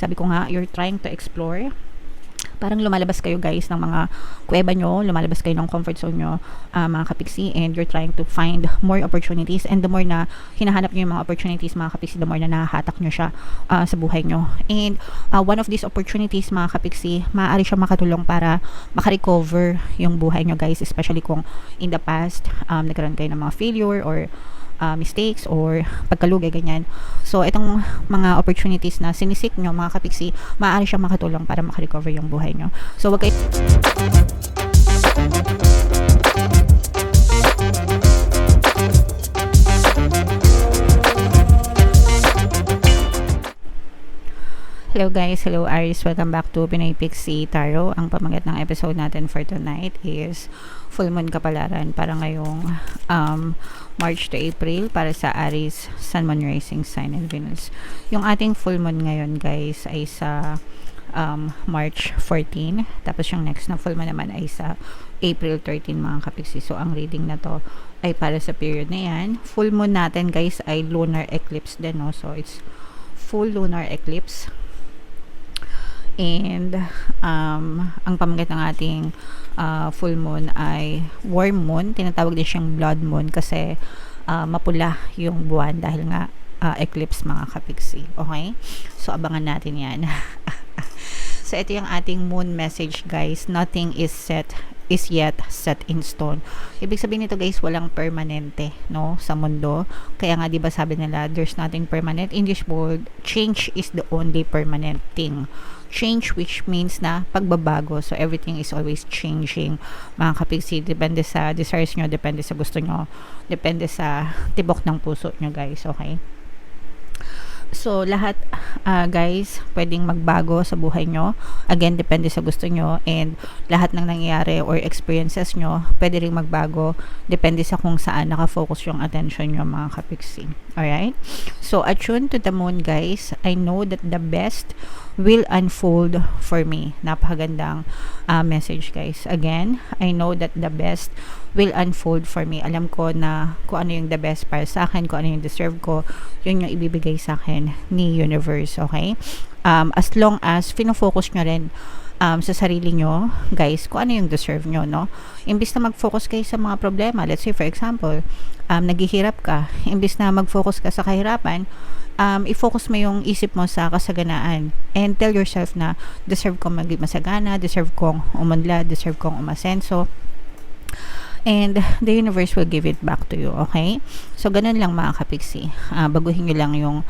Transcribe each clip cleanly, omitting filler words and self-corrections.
Sabi ko nga, you're trying to explore. Parang lumalabas kayo guys ng mga kuweba nyo, lumalabas kayo ng comfort zone nyo, mga kapiksi, and you're trying to find more opportunities, and the more na hinahanap nyo yung mga opportunities mga kapiksi, the more na nahahatak nyo siya sa buhay nyo. And one of these opportunities mga kapiksi, maaari siya makatulong para makarecover yung buhay nyo guys, especially kung in the past nagkaroon kayo ng mga failure or mistakes or pagkalugay ganyan. So itong mga opportunities na sinisik nyo mga kapiksi, maaari siyang makatulong para makarecover yung buhay nyo. So wag kayo Hello guys, hello Aries, welcome back to Pinoy Pixie Tarot. Ang pamagat ng episode natin for tonight is full moon kapalaran para ngayong March to April para sa Aries, Sun, Moon, Rising Sign, and Venus. Yung ating full moon ngayon guys ay sa March 14, tapos yung next na full moon naman ay sa April 13 mga kapiksi. So ang reading na to ay para sa period na yan. Full moon natin guys ay lunar eclipse din, no? So it's full lunar eclipse. And ang pamagat ng ating full moon ay warm moon. Tinatawag din siyang blood moon kasi mapula yung buwan dahil nga eclipse mga kapiksi. Okay? So abangan natin yan. So ito yung ating moon message guys. Nothing is yet set in stone. Ibig sabihin nito guys, walang permanente, no, sa mundo. Kaya nga 'di ba sabi nila, there's nothing permanent in this world. Change is the only permanent thing. Change, which means na pagbabago. So everything is always changing mga kapiksi. Depende sa desires nyo, depende sa gusto nyo, depende sa tibok ng puso nyo guys. Okay? So, lahat guys, pwedeng magbago sa buhay nyo. Again, depende sa gusto nyo. And lahat ng nangyayari or experiences nyo, pwede rin magbago. Depende sa kung saan nakafocus yung attention nyo mga kapiksi. Alright? So, attune to the moon guys. I know that the best will unfold for me. Napakagandang message guys. Again, I know that the best will unfold for me. Alam ko na kung ano yung the best para sa akin, kung ano yung deserve ko, yun yung ibibigay sa akin ni universe. Okay? As long as pinofocus nyo rin sa sarili nyo, guys, kung ano yung deserve nyo, no? Imbis na mag-focus kayo sa mga problema, let's say for example, naghihirap ka, imbis na mag-focus ka sa kahirapan, i-focus mo yung isip mo sa kasaganaan and tell yourself na deserve kong maging masagana, deserve kong umunlad, deserve kong umasenso, and the universe will give it back to you. Okay? So ganun lang mga kapiksi. Baguhin nyo lang yung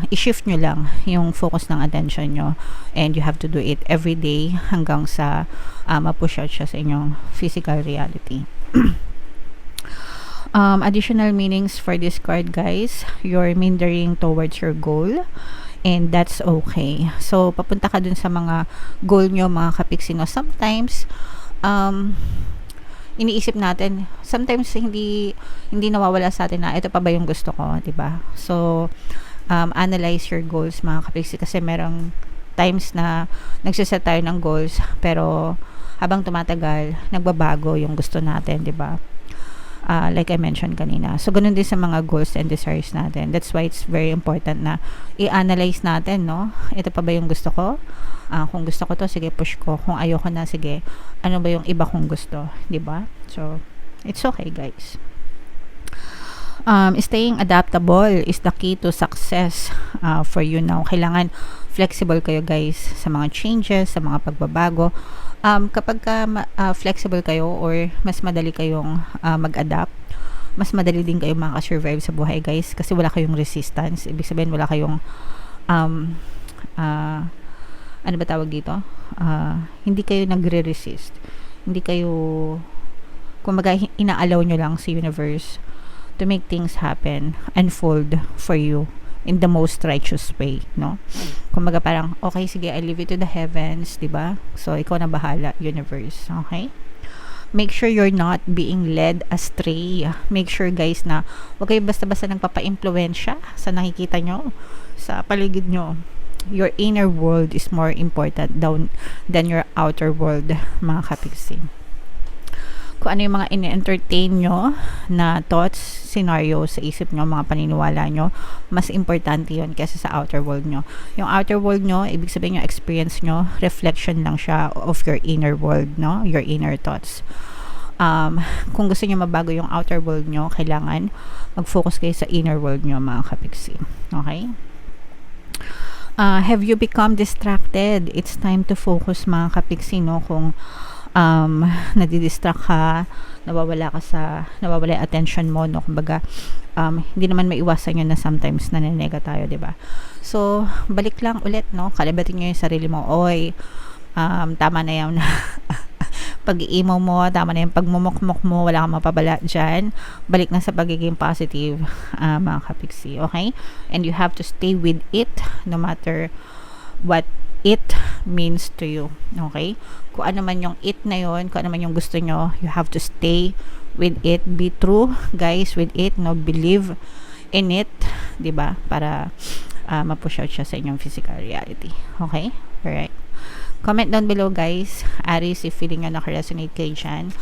i-shift nyo lang yung focus ng attention nyo, and you have to do it every day hanggang sa ma-push out siya sa inyong physical reality. Additional meanings for this card guys, you're meandering towards your goal, and that's okay. So papunta ka dun sa mga goal nyo mga kapiksi, no? Sometimes iniisip natin, sometimes hindi nawawala sa atin na ito pa ba yung gusto ko, 'di ba? So analyze your goals mga kapiksi, kasi merong times na nagsiset tayo ng goals pero habang tumatagal nagbabago yung gusto natin, 'di ba? Like I mentioned kanina. So ganun din sa mga goals and desires natin. That's why it's very important na i-analyze natin, no? Ito pa ba yung gusto ko? Kung gusto ko to, sige push ko. Kung ayoko na, sige, ano ba yung iba kong gusto, 'di ba? So it's okay guys. Staying adaptable is the key to success for you now. Kailangan flexible kayo guys sa mga changes, sa mga pagbabago. Kapag flexible kayo or mas madali kayong mag-adapt, mas madali din kayo makasurvive sa buhay guys, kasi wala kayong resistance. Ibig sabihin wala kayong ano ba tawag dito? Hindi kayo nagre-resist. Hindi kayo, kumbaga inaalaw nyo lang sa universe to make things happen, unfold for you in the most righteous way, no? Kumbaga parang, okay, sige, I leave it to the heavens, diba? So, ikaw na bahala, universe, okay? Make sure you're not being led astray. Make sure, guys, na huwag kayo basta-basta nagpapa-impluensya sa nakikita nyo, sa paligid nyo. Your inner world is more important than your outer world, mga kapiksi. kung ano yung mga in-entertain nyo na thoughts, scenario sa isip nyo, mga paniniwala nyo, mas importante yun kaysa sa outer world nyo. Yung outer world nyo, ibig sabihin yung experience nyo, reflection lang siya of your inner world, no? Your inner thoughts. Kung gusto nyo mabago yung outer world nyo, kailangan mag-focus kayo sa inner world nyo, mga kapiksi. Okay? Have you become distracted? It's time to focus, mga kapiksi, no? Kung nadidistract ka, nawawala yung attention mo, no? Kumbaga, hindi naman maiwasan yun na sometimes nanenega tayo, diba? So, balik lang ulit, no? Kalibatin nyo yung sarili mo. Oy, tama na yan. Pag-iimaw mo, tama na yung pagmumukmuk mo, wala kang mapabala dyan. Balik na sa pagiging positive, mga kapiksi, okay? And you have to stay with it no matter what it means to you, okay? Kung ano man yung it na yun, kung ano man yung gusto nyo, you have to stay with it. Be true, guys, with it, no? Believe in it, diba? Para ma-push out siya sa inyong physical reality, okay? Alright. Comment down below, guys. Aries, if feeling nyo naka-resonate kayo dyan.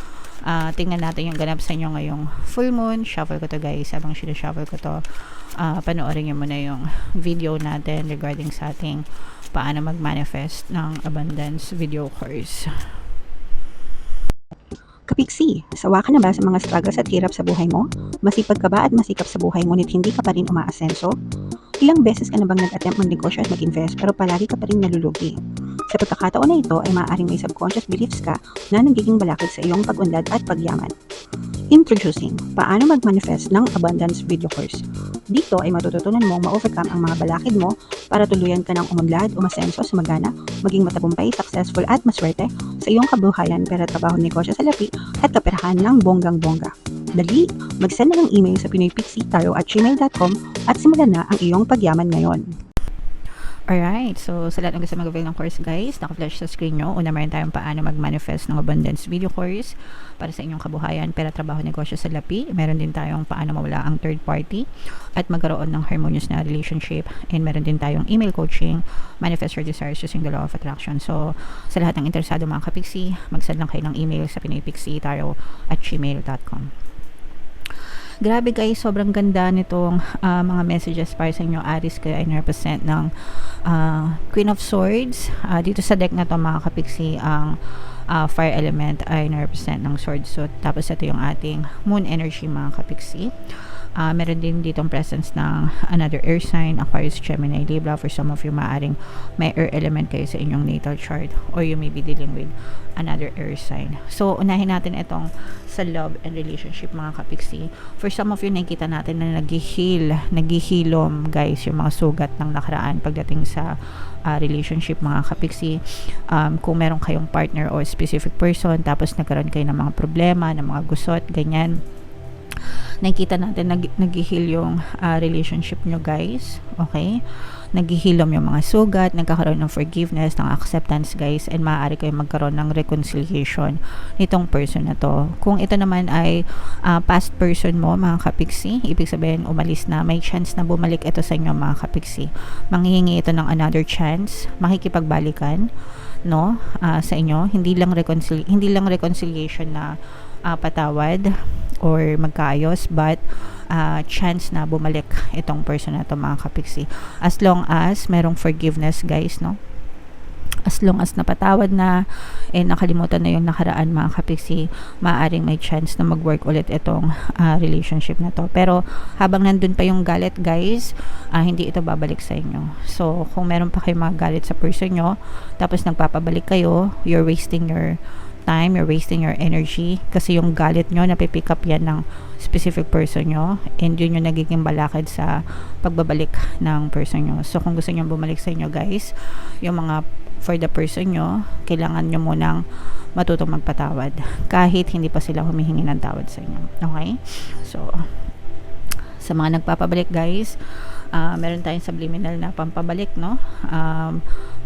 Tingnan natin yung ganap sa inyo ngayong full moon. Shuffle ko to, guys. Habang sinushuffle ko to, panoorin nyo muna yung video natin regarding sa ating paano mag-manifest ng abundance video course. Kapiksi, sawa ka na ba sa mga struggles at hirap sa buhay mo? Masipag ka ba at masikap sa buhay ngunit hindi ka pa rin umaasenso? Ilang beses ka na bang nag-attempt magnegosyo at mag-invest pero palagi ka pa rin nalulugi? Sa pagkakataon na ito ay maaaring may subconscious beliefs ka na nagiging balakid sa iyong pag-unlad at pagyaman. Introducing, paano mag-manifest ng abundance video course. Dito ay matututunan mong ma-overcome ang mga balakid mo para tuluyan ka ng umunlad, umasenso, sumagana, maging matagumpay, successful at maswerte sa iyong kabuhayan, pera, trabaho, negosyo sa lapi at kaperahan ng bonggang-bongga. Dali, mag-send na ng email sa pinoypixitaro@gmail.com at simulan na ang iyong pagyaman ngayon. Alright, so sa lahat ng gusto mag-avail ng course, guys, naka-flash sa screen nyo. Una, meron tayong paano mag-manifest ng abundance video course para sa inyong kabuhayan, pera, trabaho, negosyo sa lapi. Meron din tayong paano mawala ang third party at magkaroon ng harmonious na relationship. And meron din tayong email coaching, manifest your desires using the law of attraction. So, sa lahat ng interesado, mga kapiksi, mag-send lang kayo ng email sa pinoypixitaro@gmail.com. Grabe, guys, sobrang ganda nitong mga messages para sa inyo, Aries, kaya I represent ng Queen of Swords. Dito sa deck na to, mga kapiksi, ang fire element ay na-represent ng sword. So, tapos ito yung ating moon energy, mga kapiksi. Meron din ditong presence ng another air sign, Aquarius, Gemini, Libra. For some of you, maaring may air element kayo sa inyong natal chart, or you may be dealing with another air sign. So, unahin natin itong sa love and relationship, mga kapiksi. For some of you, nakikita natin na naghihilom, guys, yung mga sugat ng nakaraan pagdating sa relationship, mga kapiksi. Kung meron kayong partner or specific person, tapos nagkaroon kayo ng mga problema, ng mga gusot, ganyan, nakikita natin naghihil yung relationship nyo, guys. Okay? Naghihilom yung mga sugat, nagkakaroon ng forgiveness, ng acceptance, guys, and maaari kayong magkaroon ng reconciliation nitong person na to. Kung ito naman ay past person mo, mga kapiksi, ibig sabihin umalis na, may chance na bumalik ito sa inyo, mga kapiksi. Manghihingi ito ng another chance, makikipagbalikan, no, sa inyo. Hindi lang reconciliation na patawad or magkaayos, but chance na bumalik itong person na to, mga kapiksi. As long as merong forgiveness, guys, no? As long as napatawad na and nakalimutan na yung nakaraan, mga kapiksi, maaaring may chance na mag-work ulit itong relationship na to. Pero habang nandun pa yung galit, guys, hindi ito babalik sa inyo. So, kung meron pa kayong mga galit sa person nyo, tapos nagpapabalik kayo, you're wasting your time, you're wasting your energy, kasi yung galit nyo, napipick up yan ng specific person nyo, and yun yung nagiging balakid sa pagbabalik ng person nyo. So, kung gusto nyo bumalik sa inyo, guys, yung mga for the person nyo, kailangan nyo munang matutong magpatawad kahit hindi pa sila humihingi ng tawad sa inyo. Okay? So, sa mga nagpapabalik, guys, meron tayong subliminal na pampabalik, no?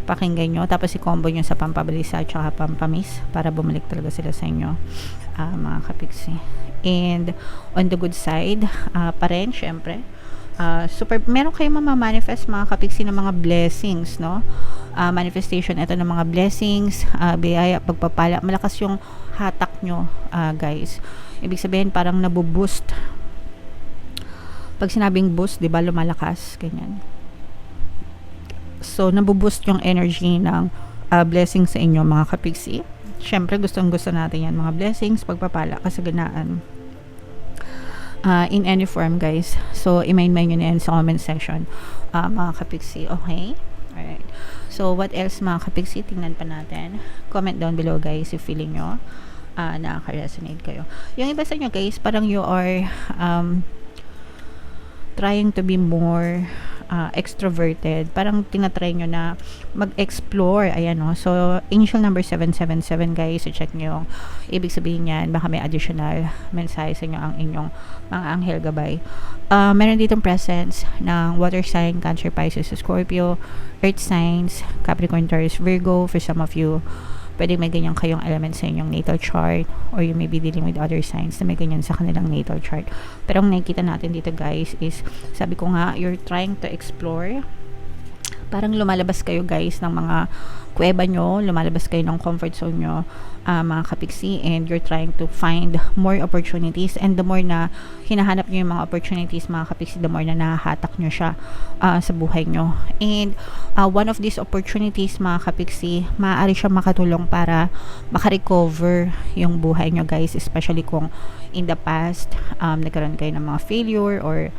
Pakinggan nyo, tapos i-combo nyo sa pampabalisa at saka pampamis para bumalik talaga sila sa inyo, mga kapiksi. And on the good side, pa rin, syempre, Meron kayong mamamanifest mga kapiksi ng mga blessings, no? Manifestation ito ng mga blessings, biyaya, pagpapala, malakas yung hatak nyo, guys. Ibig sabihin parang nabuboost. Pag sinabing boost, di ba, lumalakas, ganyan. So nabuboost yung energy ng blessings sa inyo mga kapiksi. Syempre gustong gusto natin yan, mga blessings, pagpapala, kasaganaan, in any form, guys. So i-main nyo na yan sa comment section, mga kapiksi. Okay, alright. So what else mga kapiksi, tingnan pa natin. Comment down below, guys, if feeling nyo nakaka-resonate kayo. Yung iba sa inyo, guys, parang you are trying to be more extroverted. Parang tinatry nyo na mag-explore. Ayan, no? So angel number 777, guys, so check nyo yung ibig sabihin yan. Baka may additional mensahe sa inyo ang inyong mga anghel gabay. Meron ditong presence ng water sign, Cancer, Pisces, Scorpio, earth signs, Capricorn, Taurus, Virgo. For some of you, pwede may ganyan kayong element sa inyong natal chart, or you may be dealing with other signs na may ganyan sa kanilang natal chart. Pero ang nakikita natin dito, guys, is, sabi ko nga, you're trying to explore. Parang lumalabas kayo, guys, ng mga kuweba nyo, lumalabas kayo ng comfort zone nyo, mga kapiksi, and you're trying to find more opportunities. And the more na hinahanap nyo yung mga opportunities, mga kapiksi, the more na nahahatak nyo siya sa buhay nyo. And one of these opportunities, mga kapiksi, maaari siya makatulong para makarecover yung buhay nyo, guys, especially kung in the past nagkaroon kayo ng mga failure or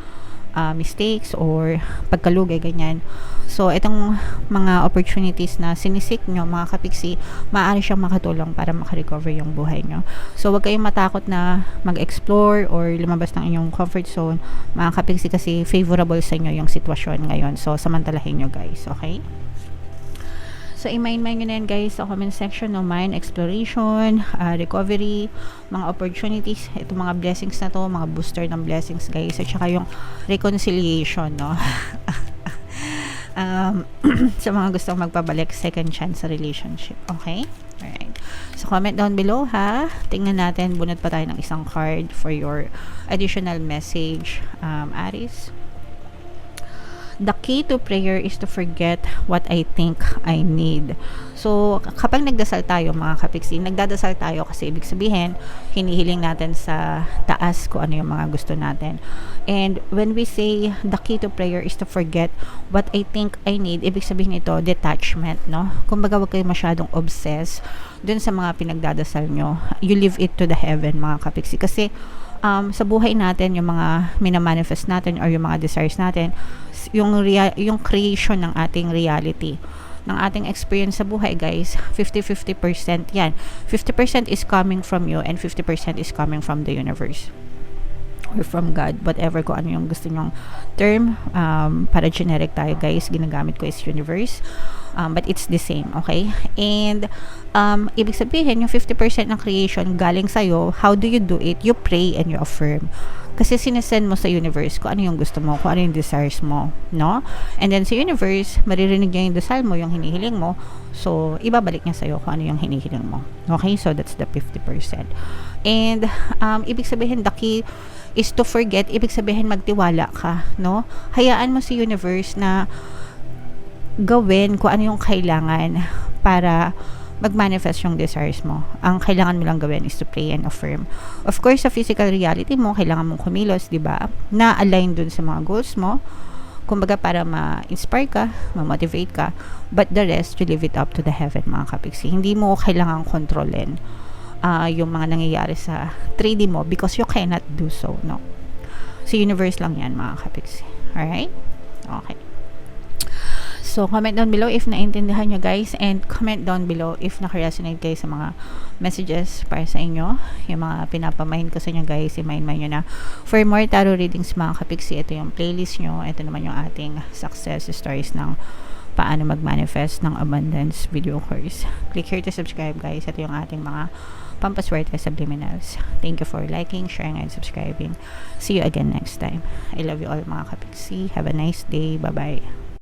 mistakes or pagkalugay, ganyan. So itong mga opportunities na sinisik nyo, mga kapiksi, maaari siyang makatulong para makarecover yung buhay nyo. So wag kayong matakot na mag-explore or lumabas ng inyong comfort zone, mga kapiksi, kasi favorable sa inyo yung sitwasyon ngayon. So samantalahin nyo, guys. Okay? So i-mind nyo na yan, guys, sa comment section, no? Mind exploration, recovery, mga opportunities, itong mga blessings na to, mga booster ng blessings, guys, at saka yung reconciliation, no? Sa mga gustong magpabalik, second chance sa relationship. Okay? Alright. So comment down below, ha? Tingnan natin, bunot pa tayo ng isang card for your additional message, Aries. The key to prayer is to forget what I think I need. So, kapag nagdasal tayo, mga kapiksi, nagdadasal tayo kasi ibig sabihin, hinihiling natin sa taas kung ano yung mga gusto natin. And when we say the key to prayer is to forget what I think I need, ibig sabihin ito, detachment, no? Kumbaga, wag kayo masyadong obsessed dun sa mga pinagdadasal nyo. You leave it to the heaven, mga kapiksi. Kasi, sa buhay natin, yung mga minamanifest natin or yung mga desires natin, yung creation ng ating reality, ng ating experience sa buhay, guys, 50-50% yan. 50% is coming from you and 50% is coming from the universe or from God, whatever, kung ano yung gusto nyong term. Para generic tayo, guys, ginagamit ko is universe, but it's the same, okay? And ibig sabihin, yung 50% ng creation galing sa'yo. How do you do it? You pray and you affirm. Kasi sinesend mo sa universe kung ano yung gusto mo, kung ano yung desires mo, no? And then sa universe, maririnig niya yung desire mo, yung hinihiling mo. So, ibabalik niya sa'yo kung ano yung hinihiling mo. Okay? So, that's the 50%. And, ibig sabihin, the key is to forget. Ibig sabihin, magtiwala ka, no? Hayaan mo si universe na gawin kung ano yung kailangan para mag-manifest yung desires mo. Ang kailangan mo lang gawin is to pray and affirm. Of course, sa physical reality mo, kailangan mong kumilos, di ba? Na-align dun sa mga goals mo. Kumbaga, para ma-inspire ka, ma-motivate ka. But the rest, you leave it up to the heaven, mga kapiksi. Hindi mo kailangan kontrolin yung mga nangyayari sa 3D mo because you cannot do so, no? Sa universe lang yan, mga kapiksi. Alright? Okay. So, comment down below if naintindihan nyo, guys, and comment down below if nakaresonate kayo sa mga messages para sa inyo. Yung mga pinapamahin ko sa inyo, guys, i-mind nyo na. For more tarot readings, mga kapiksi, ito yung playlist nyo. Ito naman yung ating success stories ng paano mag-manifest ng abundance video course. Click here to subscribe, guys. Ito yung ating mga pampaswerte subliminals. Thank you for liking, sharing, and subscribing. See you again next time. I love you all, mga kapiksi. Have a nice day. Bye-bye.